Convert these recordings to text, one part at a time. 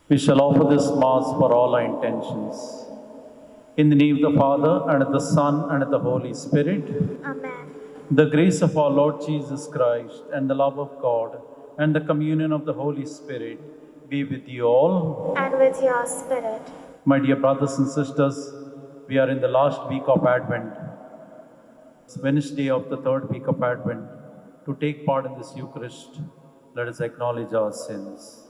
We shall offer this Mass for all our intentions. In the name of the Father, and of the Son, and of the Holy Spirit. Amen. The grace of our Lord Jesus Christ, and the love of God, and the communion of the Holy Spirit be with you all. And with your spirit. My dear brothers and sisters, we are in the last week of Advent. It's Wednesday of the third week of Advent. To take part in this Eucharist, let us acknowledge our sins.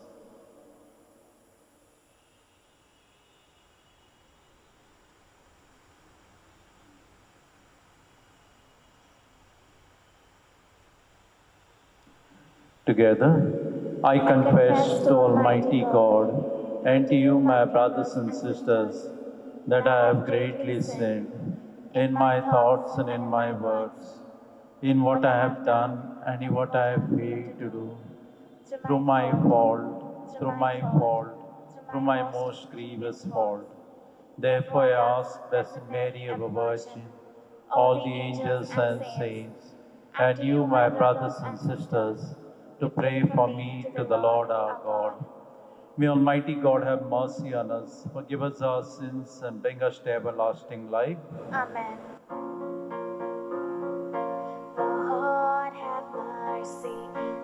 Together, I confess to Almighty God and to you, my brothers and sisters, that I have greatly sinned in my thoughts and in my words, in what I have done and in what I have failed to do, through my fault, through my most grievous fault. Therefore I ask Blessed Mary, ever Virgin, all the angels and saints, and you, my brothers and sisters, to pray for me to the Lord our God. May Almighty God have mercy on us, forgive us our sins, and bring us to everlasting life. Amen. Lord, have mercy.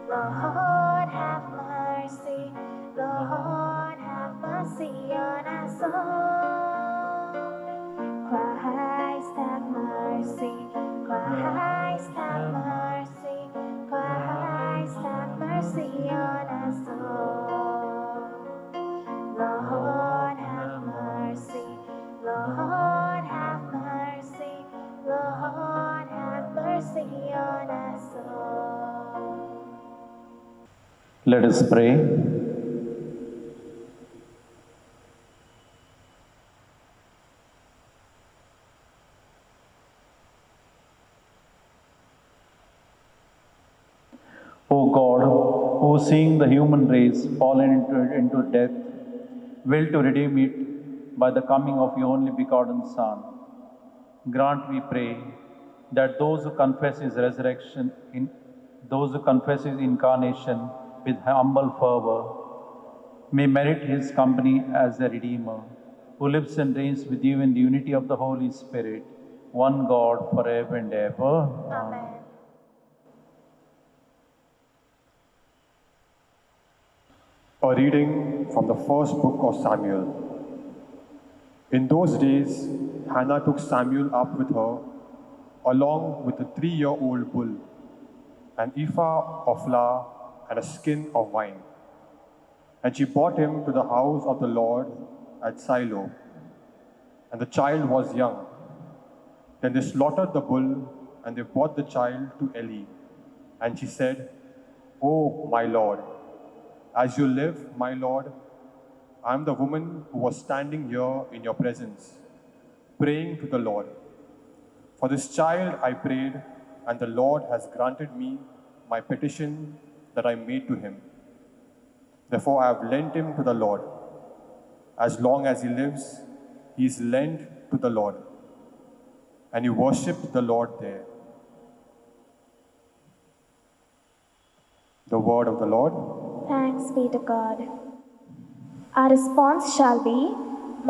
Lord, have mercy. Lord, have mercy on us all. Christ, have mercy. Christ, have mercy. Christ, have mercy on us all. Lord, have mercy. Lord, have mercy. Lord, have mercy on us all. Let us pray. O God, who seeing the human race fallen into death, will to redeem it by the coming of your only begotten Son, grant, we pray, that those who confess his resurrection, those who confess his incarnation with humble fervor, may merit his company as the Redeemer, who lives and reigns with you in the unity of the Holy Spirit, one God, forever and ever. Amen. A reading from the first book of Samuel. In those days, Hannah took Samuel up with her, along with a 3-year-old bull, an ephah of flour, and a skin of wine. And she brought him to the house of the Lord at Shiloh. And the child was young. Then they slaughtered the bull, and they brought the child to Eli. And she said, "Oh, my Lord, as you live, my Lord, I am the woman who was standing here in your presence, praying to the Lord. For this child I prayed, and the Lord has granted me my petition that I made to him. Therefore I have lent him to the Lord. As long as he lives, he is lent to the Lord." And he worshipped the Lord there. The word of the Lord. Thanks be to God. Our response shall be,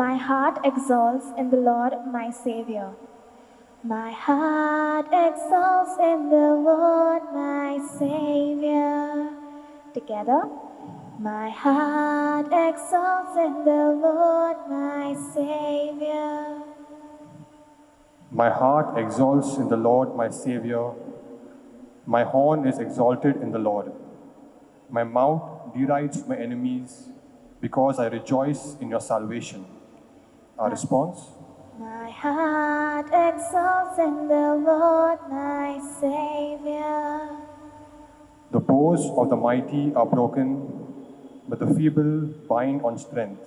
"My heart exalts in the Lord my Savior." My heart exalts in the Lord my Savior. Together. My heart exalts in the Lord my Savior. My heart exalts in the Lord my Savior. My horn is exalted in the Lord. My mouth derides my enemies because I rejoice in your salvation. Our response. My heart exalts in the Lord my Savior. The bows of the mighty are broken, but the feeble bind on strength.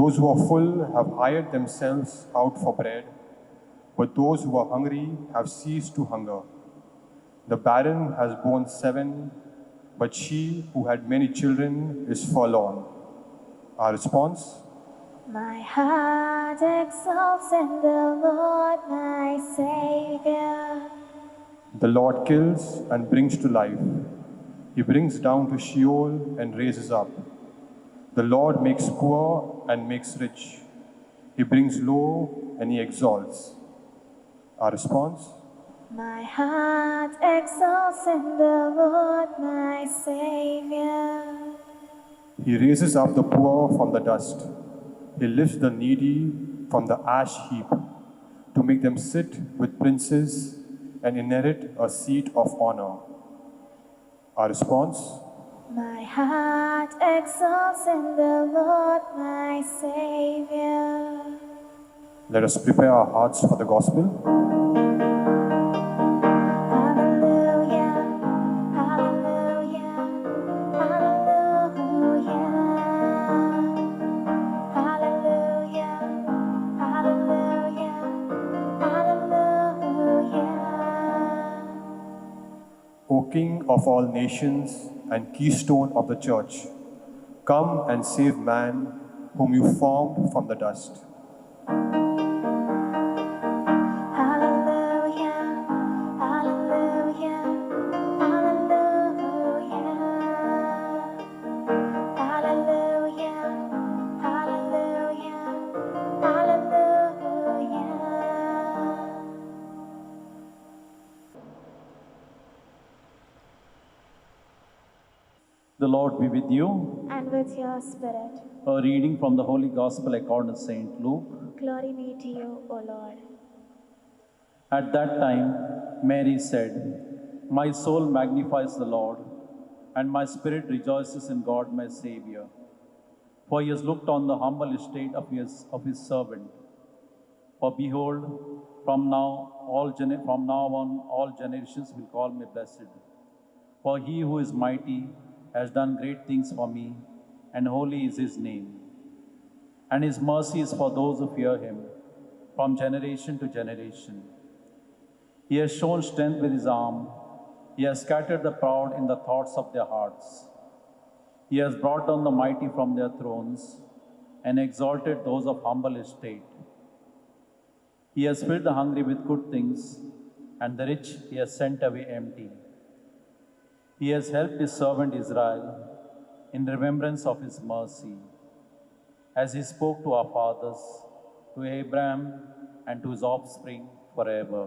Those who are full have hired themselves out for bread, but those who are hungry have ceased to hunger. The barren has borne 7, but she who had many children is forlorn. Our response. My heart exalts in the Lord my Savior. The Lord kills and brings to life. He brings down to Sheol and raises up. The Lord makes poor and makes rich. He brings low and he exalts. Our response? My heart exalts in the Lord, my Savior. He raises up the poor from the dust. He lifts the needy from the ash heap to make them sit with princes and inherit a seat of honor. Our response? My heart exalts in the Lord, my Savior. Let us prepare our hearts for the gospel. Hallelujah, hallelujah, hallelujah. Hallelujah, hallelujah, hallelujah. O King of all nations and keystone of the church, come and save man whom you formed from the dust. Hallelujah, hallelujah, hallelujah. Hallelujah, hallelujah, hallelujah. The Lord be with you. And with your spirit. A reading from the Holy Gospel according to St. Luke. Glory be to you, O Lord. At that time, Mary said, "My soul magnifies the Lord, and my spirit rejoices in God my Savior. For he has looked on the humble estate of his servant. For behold, from now on all generations will call me blessed. For he who is mighty has done great things for me, and holy is his name. And his mercy is for those who fear him, from generation to generation. He has shown strength with his arm. He has scattered the proud in the thoughts of their hearts. He has brought down the mighty from their thrones and exalted those of humble estate. He has filled the hungry with good things, and the rich he has sent away empty. He has helped his servant Israel in remembrance of his mercy, as he spoke to our fathers, to Abraham, and to his offspring forever."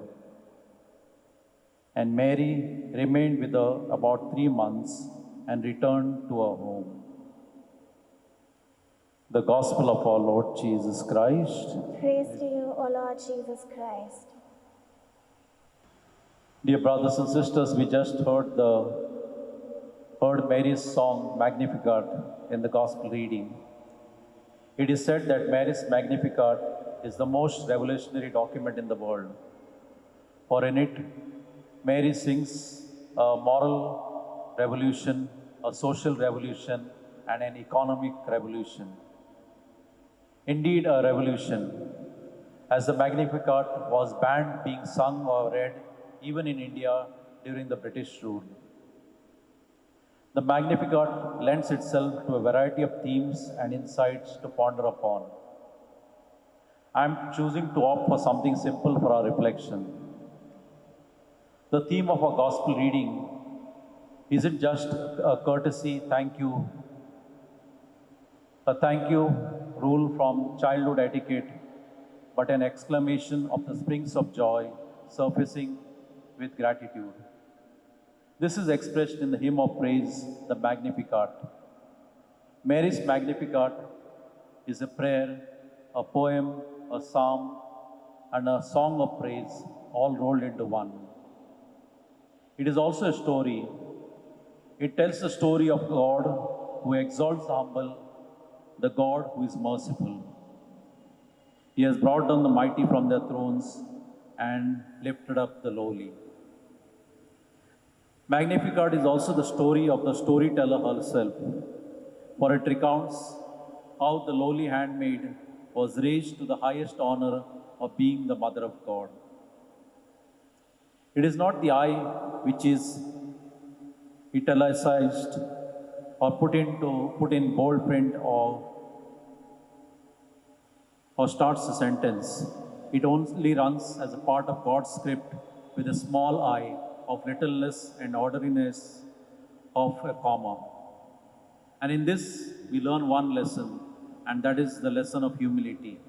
And Mary remained with her about 3 months and returned to her home. The Gospel of our Lord Jesus Christ. Praise to you, O Lord Jesus Christ. Dear brothers and sisters, we just heard Mary's song Magnificat in the Gospel reading. It is said that Mary's Magnificat is the most revolutionary document in the world. For in it, Mary sings a moral revolution, a social revolution, and an economic revolution. Indeed, a revolution, as the Magnificat was banned being sung or read even in India during the British rule. The Magnificat lends itself to a variety of themes and insights to ponder upon. I am choosing to opt for something simple for our reflection. The theme of our Gospel reading isn't just a courtesy thank you, a thank you rule from childhood etiquette, but an exclamation of the springs of joy surfacing with gratitude. This is expressed in the hymn of praise, the Magnificat. Mary's Magnificat is a prayer, a poem, a psalm, and a song of praise, all rolled into one. It is also a story. It tells the story of God who exalts the humble, the God who is merciful. He has brought down the mighty from their thrones and lifted up the lowly. Magnificat is also the story of the storyteller herself, for it recounts how the lowly handmaid was raised to the highest honor of being the mother of God. It is not the I which is italicized or put in bold print or starts a sentence. It only runs as a part of God's script with a small I of littleness and ordinariness of a comma. And in this we learn one lesson, and that is the lesson of humility,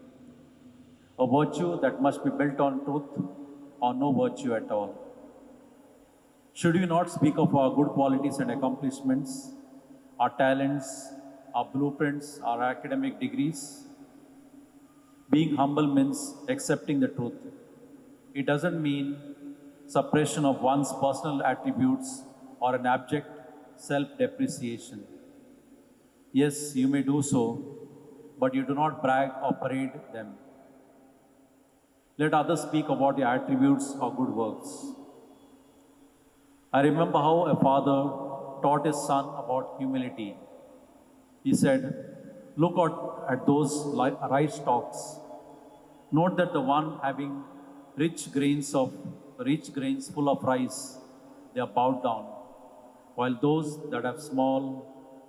a virtue that must be built on truth or no virtue at all. Should we not speak of our good qualities and accomplishments, our talents, our blueprints, our academic degrees? Being humble means accepting the truth. It doesn't mean suppression of one's personal attributes or an abject self-depreciation. Yes, you may do so, but you do not brag or parade them. Let others speak about your attributes or good works. I remember how a father taught his son about humility. He said, "Look at those rice stalks. Note that the one having rich grains full of rice, they are bowed down, while those that have small,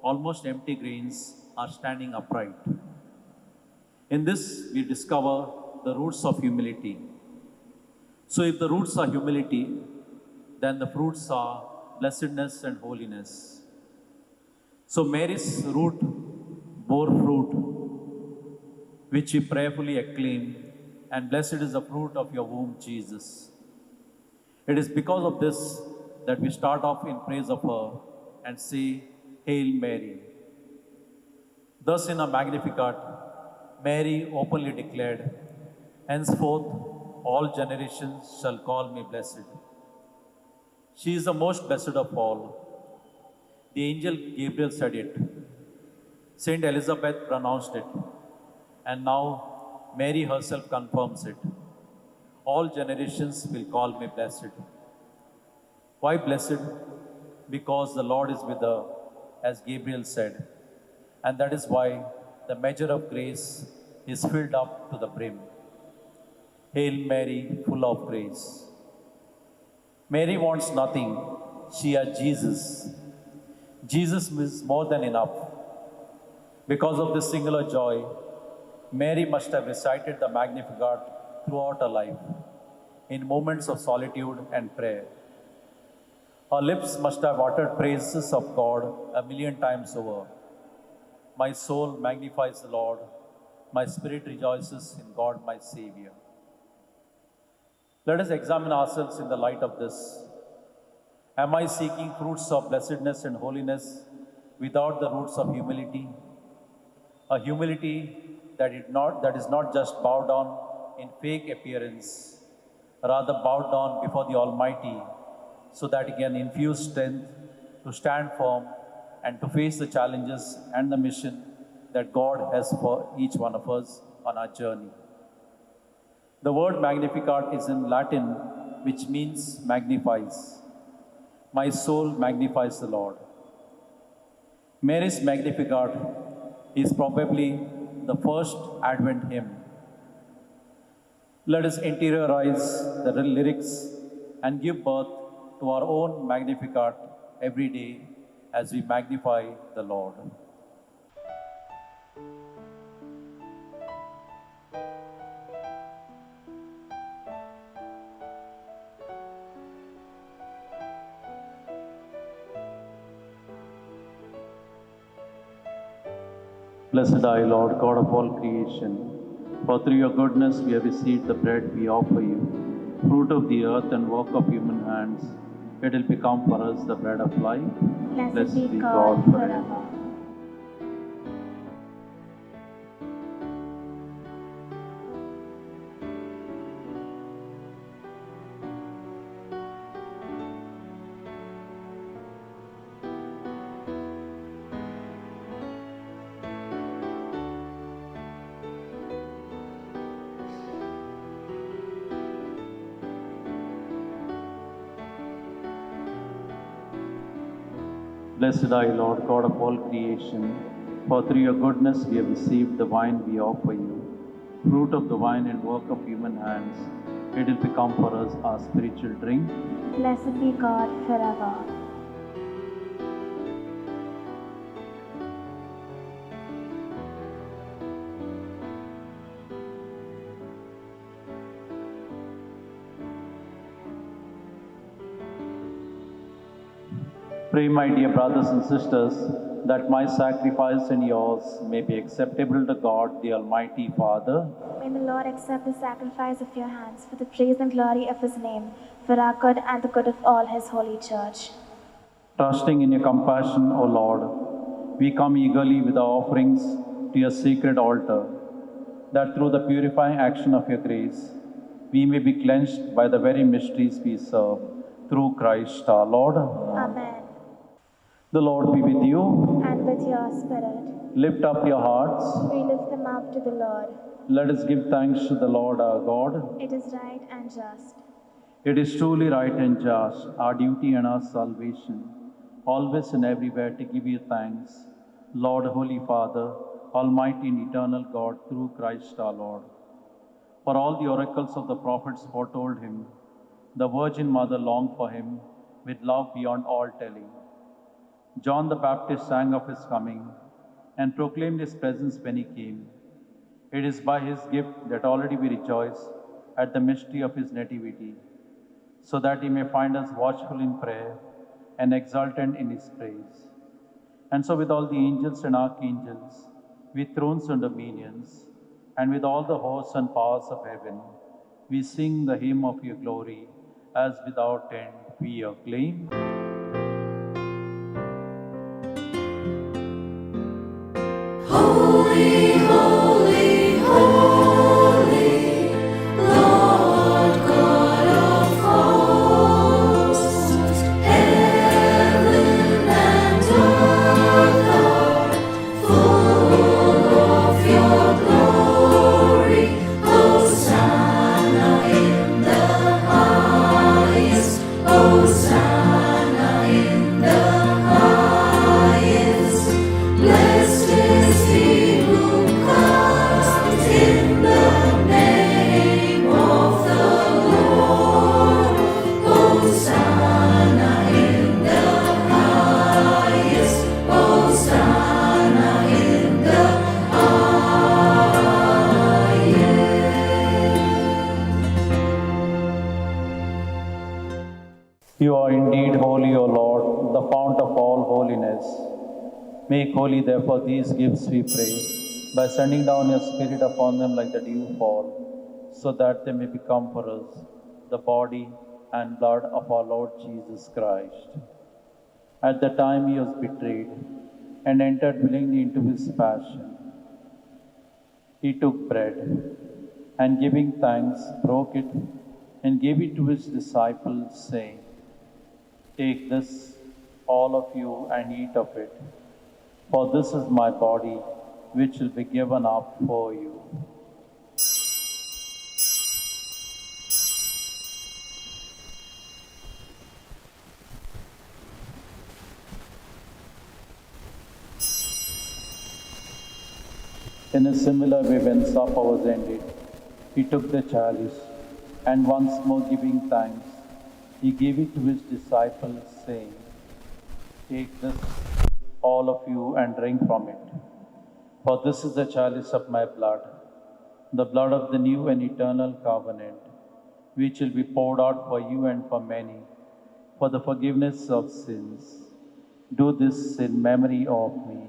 almost empty grains are standing upright." In this, we discover the roots of humility. So if the roots are humility, then the fruits are blessedness and holiness. So Mary's root bore fruit, which we prayerfully acclaim, and blessed is the fruit of your womb, Jesus. It is because of this that we start off in praise of her and say, Hail Mary. Thus in our Magnificat, Mary openly declared, "Henceforth all generations shall call me blessed." She is the most blessed of all. The angel Gabriel said it. Saint Elizabeth pronounced it. And now Mary herself confirms it. All generations will call me blessed. Why blessed? Because the Lord is with her, as Gabriel said. And that is why the measure of grace is filled up to the brim. Hail Mary, full of grace. Mary wants nothing. She has Jesus. Jesus is more than enough. Because of this singular joy, Mary must have recited the Magnificat throughout her life, in moments of solitude and prayer. Her lips must have uttered praises of God 1,000,000 times over. My soul magnifies the Lord. My spirit rejoices in God, my Savior. Let us examine ourselves in the light of this. Am I seeking fruits of blessedness and holiness without the roots of humility? A humility that is not just bowed down in fake appearance, rather bowed down before the Almighty, so that He can infuse strength to stand firm and to face the challenges and the mission that God has for each one of us on our journey. The word Magnificat is in Latin, which means magnifies. My soul magnifies the Lord. Mary's Magnificat is probably the first Advent hymn. Let us interiorize the lyrics and give birth to our own Magnificat every day as we magnify the Lord. Blessed are you, Lord, God of all creation. For through your goodness we have received the bread we offer you, fruit of the earth and work of human hands. It will become for us the bread of life. Blessed be God forever. Blessed are you, Lord, God of all creation. For through your goodness we have received the wine we offer you, fruit of the vine and work of human hands. It will become for us our spiritual drink. Blessed be God forever. Pray, my dear brothers and sisters, that my sacrifice and yours may be acceptable to God, the Almighty Father. May the Lord accept the sacrifice of your hands for the praise and glory of his name, for our good and the good of all his holy church. Trusting in your compassion, O Lord, we come eagerly with our offerings to your sacred altar, that through the purifying action of your grace, we may be cleansed by the very mysteries we serve, through Christ our Lord. Amen. The Lord be with you. And with your spirit, Lift up your hearts. we lift them up to the Lord. Let us give thanks to the Lord our God. It is right and just. It is truly right and just, our duty and our salvation, always and everywhere to give you thanks, Lord, Holy Father, Almighty and eternal God, through Christ our Lord. For all the oracles of the prophets foretold him, the Virgin Mother longed for him with love beyond all telling. John the Baptist sang of his coming and proclaimed his presence when he came. It is by his gift that already we rejoice at the mystery of his nativity, so that he may find us watchful in prayer and exultant in his praise. And so with all the angels and archangels, with thrones and dominions, and with all the hosts and powers of heaven, we sing the hymn of your glory, as without end we acclaim. Holy, holy, holy, Lord God of hosts, heaven and earth are full of your glory. Hosanna in the highest, Hosanna in the highest. Blessed is he who comes in the name of the Lord. Hosanna in the highest. Hosanna in the highest. You are indeed holy, O Lord, the fount of all holiness. Make holy, therefore, these gifts, we pray, by sending down your Spirit upon them like the dew fall, so that they may become for us the body and blood of our Lord Jesus Christ. At the time he was betrayed and entered willingly into his passion, he took bread and, giving thanks, broke it and gave it to his disciples, saying, "Take this, all of you, and eat of it. For this is my body, which will be given up for you." In a similar way, when supper was ended, he took the chalice, and once more giving thanks, he gave it to his disciples, saying, "Take this, all of you, and drink from it. For this is the chalice of my blood, the blood of the new and eternal covenant, which will be poured out for you and for many, for the forgiveness of sins. Do this in memory of me."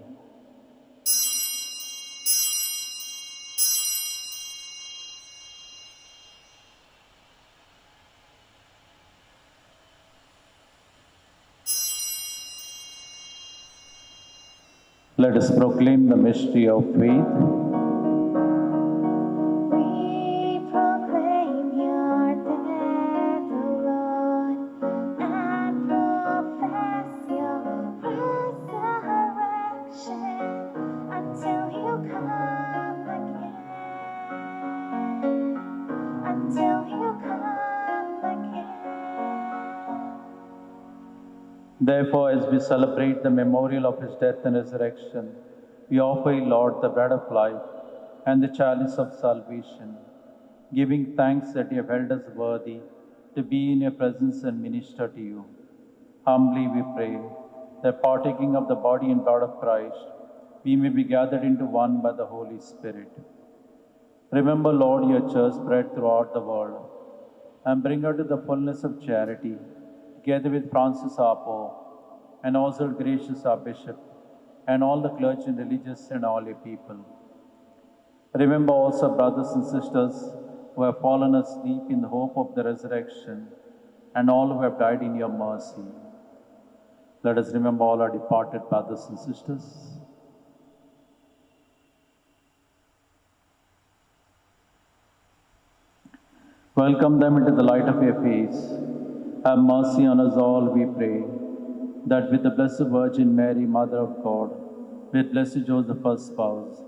Let us proclaim the mystery of faith. We proclaim your death, O Lord, and profess your resurrection until you come again. Until you come again. Therefore, as we celebrate the memorial of his death and resurrection, we offer you, Lord, the bread of life and the chalice of salvation, giving thanks that you have held us worthy to be in your presence and minister to you. Humbly we pray that, partaking of the body and blood of Christ, we may be gathered into one by the Holy Spirit. Remember, Lord, your church spread throughout the world, and bring her to the fullness of charity, together with Francis our Pope, and also gracious our Bishop, and all the clergy and religious and all your people. Remember also brothers and sisters who have fallen asleep in the hope of the resurrection, and all who have died in your mercy. Let us remember all our departed brothers and sisters. Welcome them into the light of your face. Have mercy on us all, we pray, that with the Blessed Virgin Mary, Mother of God, with Blessed Joseph, her spouse,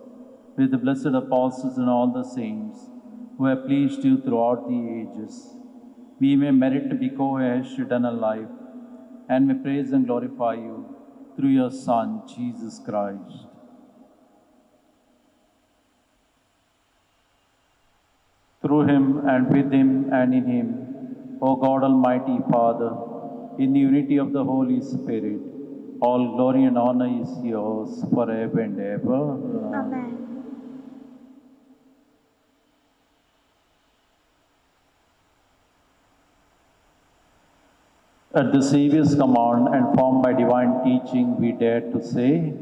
with the blessed apostles and all the saints who have pleased you throughout the ages, we may merit to be co-heirs to eternal life, and may praise and glorify you through your Son, Jesus Christ. Through him and with him and in him, O God Almighty Father, in the unity of the Holy Spirit, all glory and honor is yours forever and ever. Amen. At the Saviour's command and formed by divine teaching, we dare to say,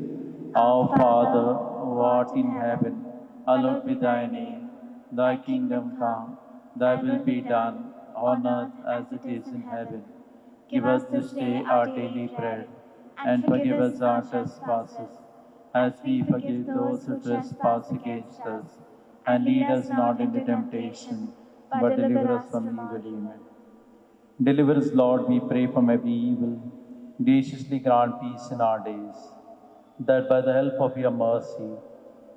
Our Father, who art in heaven, hallowed be thy name. Thy kingdom come, thy will be done, on earth as it is in heaven. Give us this day our daily bread, and forgive us our trespasses, as we forgive those who trespass against us. And lead us not into temptation, but deliver us from evil. Amen. Deliver us, Lord, we pray, from every evil. Graciously grant peace in our days, that by the help of your mercy,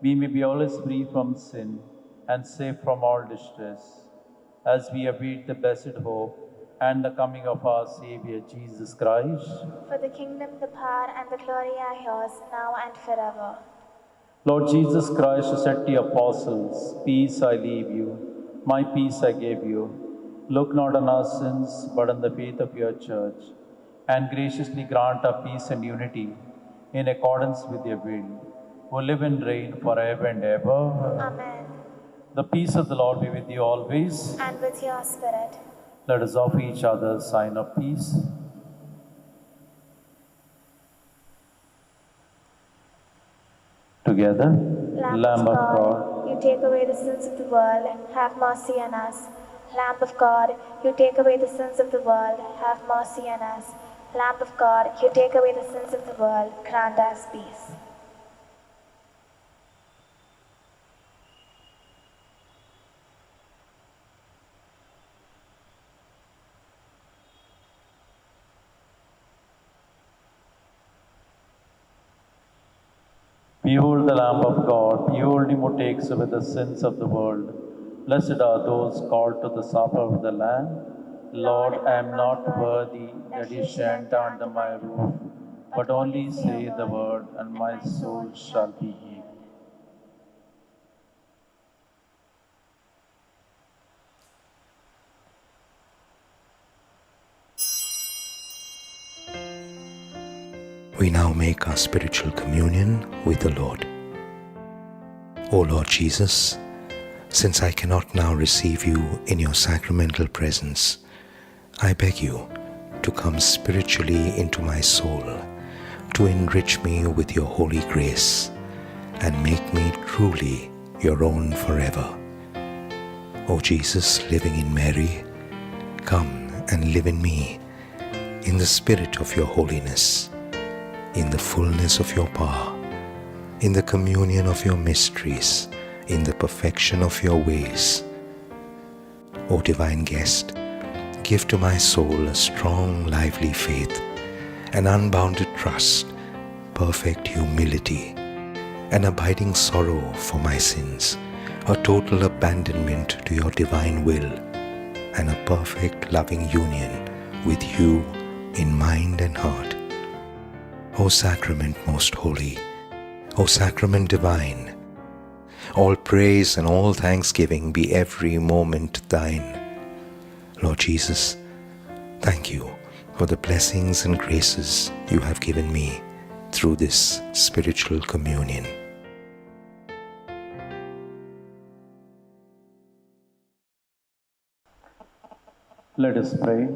we may be always free from sin and safe from all distress, as we await the blessed hope and the coming of our Savior, Jesus Christ. For the kingdom, the power, and the glory are yours, now and forever. Lord Jesus Christ, who said to your apostles, Peace I leave you, my peace I give you. Look not on our sins, but on the faith of your church, and graciously grant our peace and unity in accordance with your will, who live and reign forever and ever. Amen. The peace of the Lord be with you always. And with your spirit. Let us offer each other a sign of peace. Together, Lamb of God, you take away the sins of the world, have mercy on us. Lamb of God, you take away the sins of the world, have mercy on us. Lamb of God, you take away the sins of the world, grant us peace. Behold the Lamb of God, behold him who takes away the sins of the world. Blessed are those called to the supper of the Lamb. Lord, I am not worthy that you should enter under my roof, but only say the word, and my soul shall be healed. We now make our spiritual communion with the Lord. O Lord Jesus, since I cannot now receive you in your sacramental presence, I beg you to come spiritually into my soul, to enrich me with your holy grace, and make me truly your own forever. O Jesus, living in Mary, come and live in me, in the spirit of your holiness, in the fullness of your power, in the communion of your mysteries, in the perfection of your ways. O divine guest, give to my soul a strong, lively faith, an unbounded trust, perfect humility, an abiding sorrow for my sins, a total abandonment to your divine will, and a perfect loving union with you in mind and heart. O Sacrament most holy, O Sacrament divine, all praise and all thanksgiving be every moment thine. Lord Jesus, thank you for the blessings and graces you have given me through this spiritual communion. Let us pray.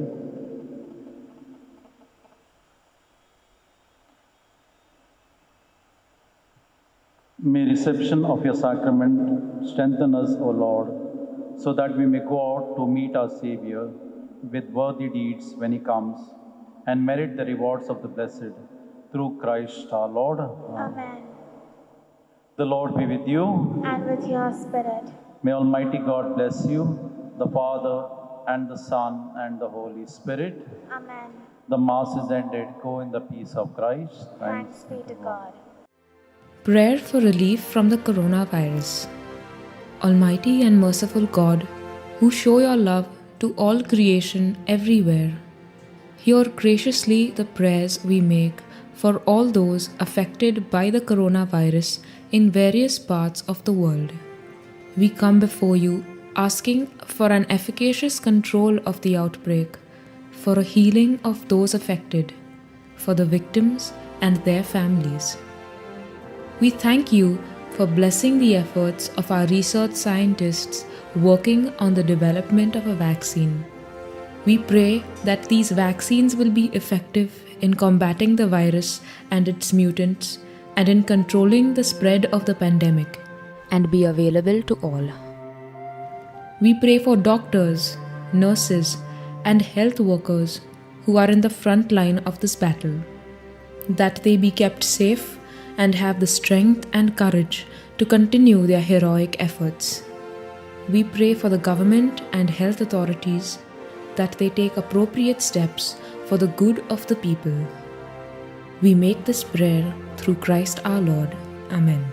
May reception of your sacrament strengthen us, O Lord, so that we may go out to meet our Savior with worthy deeds when he comes and merit the rewards of the blessed through Christ our Lord. Amen. The Lord be with you. And with your spirit. May Almighty God bless you, the Father and the Son and the Holy Spirit. Amen. The Mass is ended. Go in the peace of Christ. Thanks be to God. Prayer for relief from the coronavirus. Almighty and merciful God, who show your love to all creation everywhere, hear graciously the prayers we make for all those affected by the coronavirus in various parts of the world. We come before you asking for an efficacious control of the outbreak, for a healing of those affected, for the victims and their families. We thank you for blessing the efforts of our research scientists working on the development of a vaccine. We pray that these vaccines will be effective in combating the virus and its mutants and in controlling the spread of the pandemic and be available to all. We pray for doctors, nurses, and health workers who are in the front line of this battle, that they be kept safe and have the strength and courage to continue their heroic efforts. We pray for the government and health authorities that they take appropriate steps for the good of the people. We make this prayer through Christ our Lord. Amen.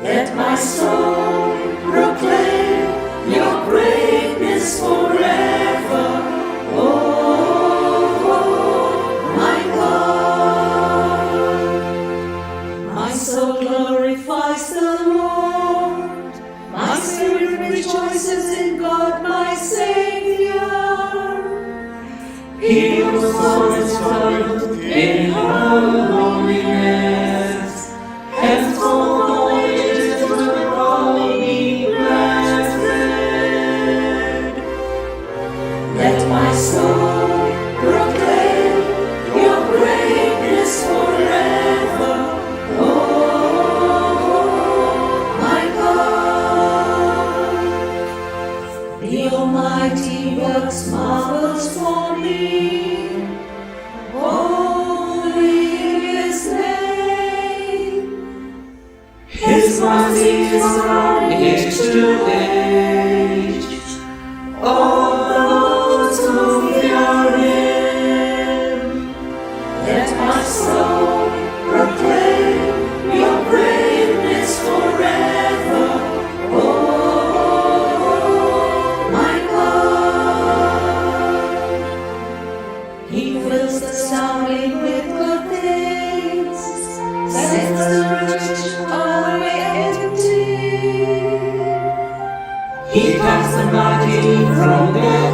Let my soul proclaim your greatness forever, oh my God. My soul glorifies the Lord, my spirit rejoices in God my Savior. He was satisfied in her holiness, and for let my soul proclaim your greatness forever, oh my God. The Almighty works marvels for me, holy His name. His mercy is from age to age. All those who fear Him. Let my soul proclaim your greatness forever, oh my God. He fills the starving with good things, sends the rich away empty. He cuts the mighty from their